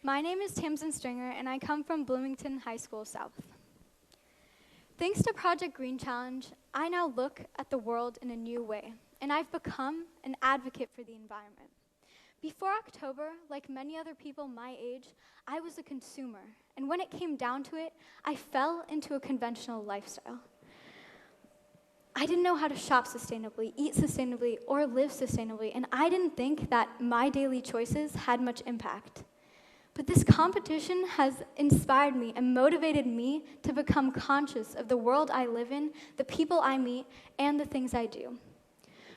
My name is Tamsin and I come from Bloomington High School South. Thanks to Project Green Challenge, I now look at the world in a new way, and I've become an advocate for the environment. Before October, like many other people my age, I was a consumer, and when it came down to it, I fell into a conventional lifestyle. I didn't know how to shop sustainably, eat sustainably, or live sustainably, and I didn't think that my daily choices had much impact. But this competition has inspired me and motivated me to become conscious of the world I live in, the people I meet, and the things I do.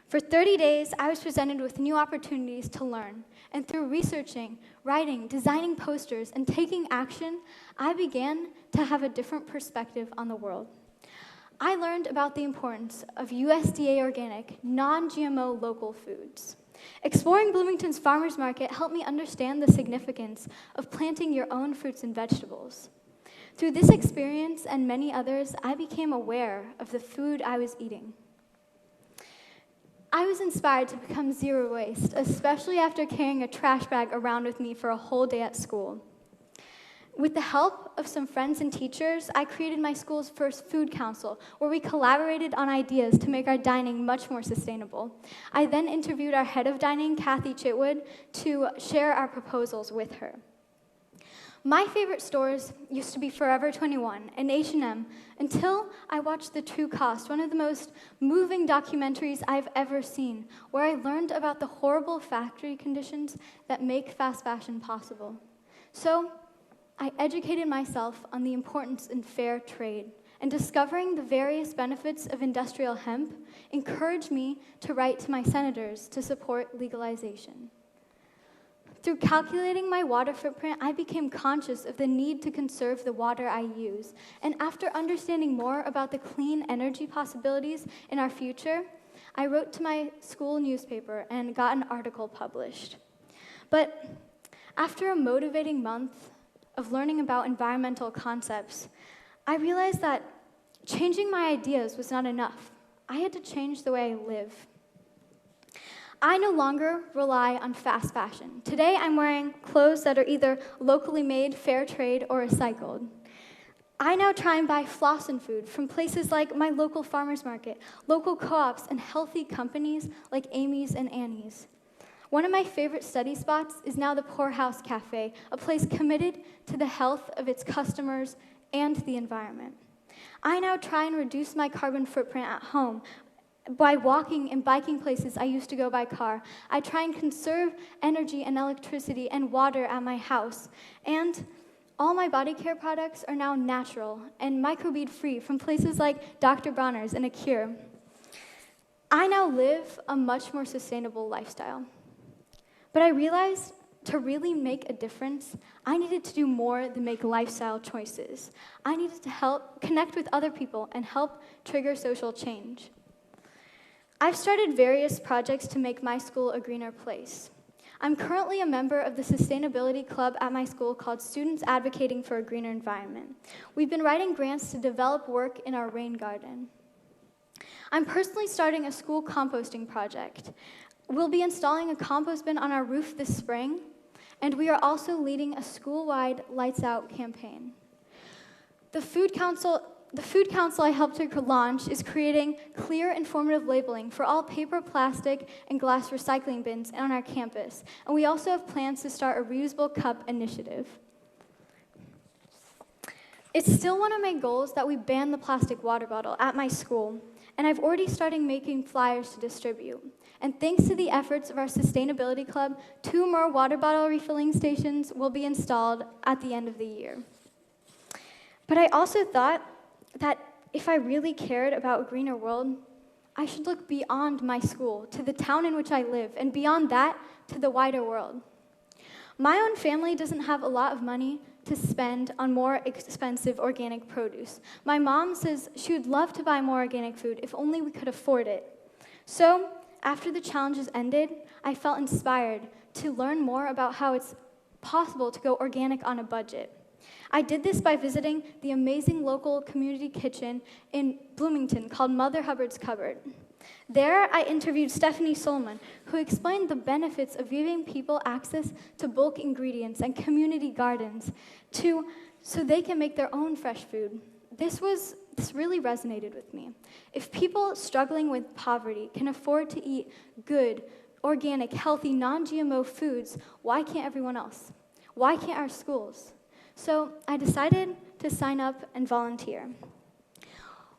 For 30 days, I was presented with new opportunities to learn, and through researching, writing, designing posters, and taking action, I began to have a different perspective on the world. I learned about the importance of USDA organic, non-GMO local foods. Exploring Bloomington's farmers market helped me understand the significance of planting your own fruits and vegetables. Through this experience and many others, I became aware of the food I was eating. I was inspired to become zero waste, especially after carrying a trash bag around with me for a whole day at school. With the help of some friends and teachers, I created my school's first food council, where we collaborated on ideas to make our dining much more sustainable. I then interviewed our head of dining, Kathy Chitwood, to share our proposals with her. My favorite stores used to be Forever 21 and H&M, until I watched The True Cost, one of the most moving documentaries I've ever seen, where I learned about the horrible factory conditions that make fast fashion possible. So, I educated myself on the importance in fair trade, and discovering the various benefits of industrial hemp encouraged me to write to my senators to support legalization. Through calculating my water footprint, I became conscious of the need to conserve the water I use, and after understanding more about the clean energy possibilities in our future, I wrote to my school newspaper and got an article published. But after a motivating month of learning about environmental concepts, I realized that changing my ideas was not enough. I had to change the way I live. I no longer rely on fast fashion. Today, I'm wearing clothes that are either locally made, fair trade, or recycled. I now try and buy floss and food from places like my local farmers market, local co-ops, and healthy companies like Amy's and Annie's. One of my favorite study spots is now the Poorhouse Cafe, a place committed to the health of its customers and the environment. I now try and reduce my carbon footprint at home by walking and biking places I used to go by car. I try and conserve energy and electricity and water at my house. And all my body care products are now natural and microbead-free from places like Dr. Bronner's and Acure. I now live a much more sustainable lifestyle. But I realized to really make a difference, I needed to do more than make lifestyle choices. I needed to help connect with other people and help trigger social change. I've started various projects to make my school a greener place. I'm currently a member of the sustainability club at my school called Students Advocating for a Greener Environment. We've been writing grants to develop work in our rain garden. I'm personally starting a school composting project. We'll be installing a compost bin on our roof this spring, and we are also leading a school-wide Lights Out campaign. The Food Council I helped to launch is creating clear, informative labeling for all paper, plastic, and glass recycling bins on our campus, and we also have plans to start a reusable cup initiative. It's still one of my goals that we ban the plastic water bottle at my school, and I've already started making flyers to distribute. And thanks to the efforts of our sustainability club, 2 more water bottle refilling stations will be installed at the end of the year. But I also thought that if I really cared about a greener world, I should look beyond my school, to the town in which I live, and beyond that, to the wider world. My own family doesn't have a lot of money to spend on more expensive organic produce. My mom says she would love to buy more organic food if only we could afford it. So, after the challenges ended, I felt inspired to learn more about how it's possible to go organic on a budget. I did this by visiting the amazing local community kitchen in Bloomington called Mother Hubbard's Cupboard. There, I interviewed Stephanie Solman, who explained the benefits of giving people access to bulk ingredients and community gardens so they can make their own fresh food. This really resonated with me. If people struggling with poverty can afford to eat good, organic, healthy, non-GMO foods, why can't everyone else? Why can't our schools? So I decided to sign up and volunteer.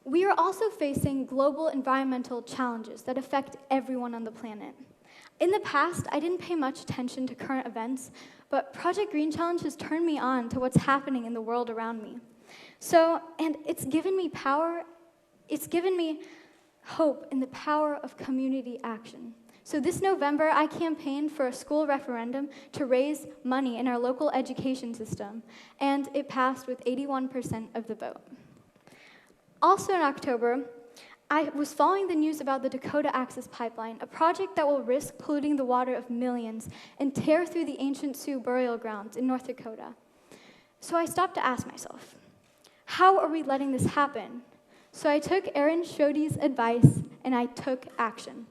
We are also facing global environmental challenges that affect everyone on the planet. In the past, I didn't pay much attention to current events, but Project Green Challenge has turned me on to what's happening in the world around me. And it's given me power, it's given me hope in the power of community action. So this November, I campaigned for a school referendum to raise money in our local education system, and it passed with 81% of the vote. Also in October, I was following the news about the Dakota Access Pipeline, a project that will risk polluting the water of millions and tear through the ancient Sioux burial grounds in North Dakota. So I stopped to ask myself, how are we letting this happen? So I took Aaron Schode's advice and I took action.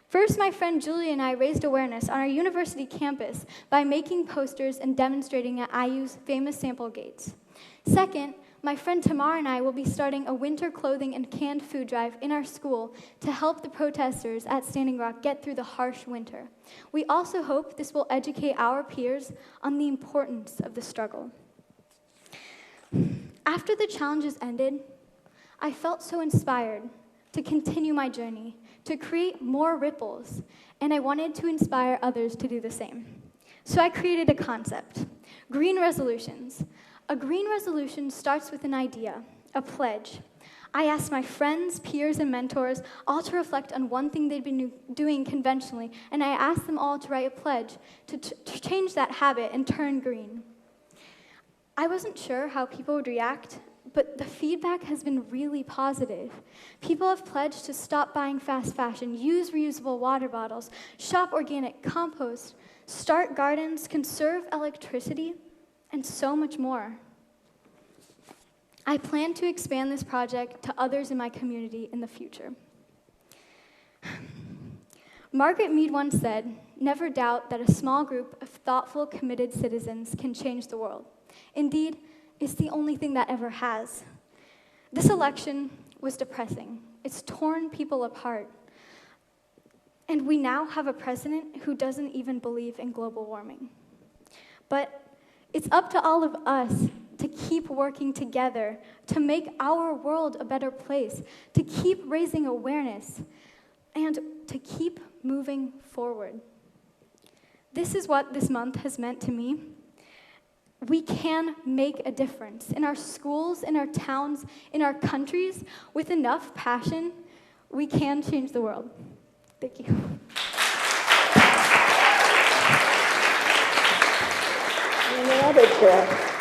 First, my friend Julie and I raised awareness on our university campus by making posters and demonstrating at IU's famous sample gates. Second, my friend Tamar and I will be starting a winter clothing and canned food drive in our school to help the protesters at Standing Rock get through the harsh winter. We also hope this will educate our peers on the importance of the struggle. After the challenges ended, I felt so inspired to continue my journey, to create more ripples, and I wanted to inspire others to do the same. So I created a concept, green resolutions. A green resolution starts with an idea, a pledge. I asked my friends, peers, and mentors all to reflect on one thing they'd been doing conventionally, and I asked them all to write a pledge to change that habit and turn green. I wasn't sure how people would react, but the feedback has been really positive. People have pledged to stop buying fast fashion, use reusable water bottles, shop organic, compost, start gardens, conserve electricity, and so much more. I plan to expand this project to others in my community in the future. Margaret Mead once said, "Never doubt that a small group of thoughtful, committed citizens can change the world. Indeed, it's the only thing that ever has." This election was depressing. It's torn people apart. And we now have a president who doesn't even believe in global warming. But it's up to all of us to keep working together to make our world a better place, to keep raising awareness, and to keep moving forward. This is what this month has meant to me. We can make a difference in our schools, in our towns, in our countries. With enough passion, we can change the world. Thank you. Another chair.